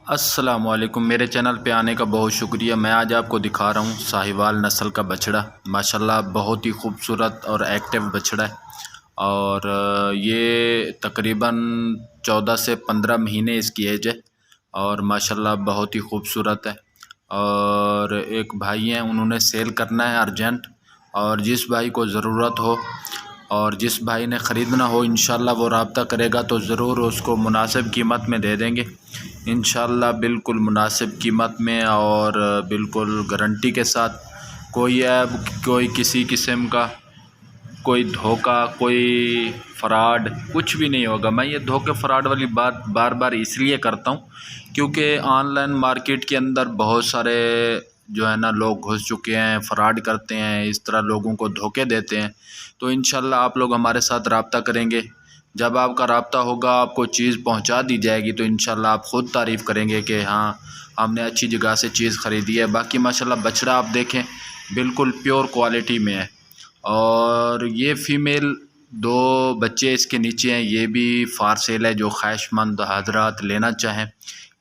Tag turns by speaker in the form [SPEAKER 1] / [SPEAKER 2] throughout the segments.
[SPEAKER 1] अस्सलामुअलैकुम। मेरे चैनल पे आने का बहुत शुक्रिया। मैं आज आपको दिखा रहा हूँ साहिवाल नस्ल का बछड़ा। माशाल्लाह बहुत ही खूबसूरत और एक्टिव बछड़ा है। और ये तकरीबन 14 से 15 महीने इसकी एज है। और माशाल्लाह बहुत ही खूबसूरत है। और एक भाई हैं, उन्होंने सेल करना है अर्जेंट। और जिस भाई को ज़रूरत हो और जिस भाई ने ख़रीदना हो, इंशाल्लाह वो रब्ता करेगा तो ज़रूर उसको मुनासिब कीमत में दे देंगे। इंशाल्लाह बिल्कुल मुनासिब कीमत में और बिल्कुल गारंटी के साथ। कोई ऐब, कोई किसी किस्म का कोई धोखा, कोई फ़्रॉड कुछ भी नहीं होगा। मैं ये धोखे फ़्रॉड वाली बात बार बार इसलिए करता हूँ क्योंकि ऑनलाइन मार्केट के अंदर बहुत सारे जो है ना लोग घुस चुके हैं, फ़्रॉड करते हैं, इस तरह लोगों को धोखे देते हैं। तो इंशाल्लाह आप लोग हमारे साथ रब्ता करेंगे। जब आपका रब्ता होगा, आपको चीज़ पहुंचा दी जाएगी तो इंशाल्लाह आप ख़ुद तारीफ़ करेंगे कि हाँ, हमने अच्छी जगह से चीज़ ख़रीदी है। बाकी माशाल्लाह बछड़ा आप देखें बिल्कुल प्योर क्वालिटी में है। और ये फ़ीमेल 2 बच्चे इसके नीचे हैं, ये भी फ़ार सेल है। जो ख्वाहिशमंद हज़रात लेना चाहें,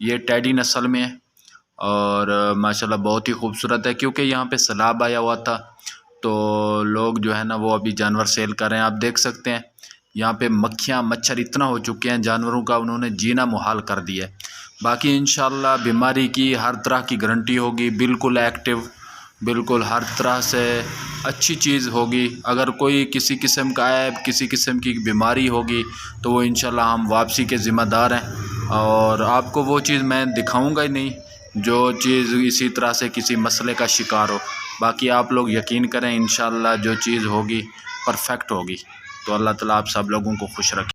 [SPEAKER 1] ये टेडी नस्ल में है। और माशाल्लाह बहुत ही खूबसूरत है क्योंकि यहाँ पे सैलाब आया हुआ था तो लोग जो है ना वो अभी जानवर सेल कर रहे हैं। आप देख सकते हैं यहाँ पे मक्खियाँ मच्छर इतना हो चुके हैं, जानवरों का उन्होंने जीना मुहाल कर दिया है। बाकी इंशाल्लाह बीमारी की हर तरह की गारंटी होगी, बिल्कुल एक्टिव, बिल्कुल हर तरह से अच्छी चीज़ होगी। अगर कोई किसी किस्म का ऐब, किसी किस्म की बीमारी होगी तो वो इंशाल्लाह हम वापसी के ज़िम्मेदार हैं। और आपको वो चीज़ मैं दिखाऊंगा ही नहीं जो चीज़ इसी तरह से किसी मसले का शिकार हो। बाकी आप लोग यकीन करें, इंशाल्लाह जो चीज़ होगी परफेक्ट होगी। तो अल्लाह ताला आप सब लोगों को खुश रखे।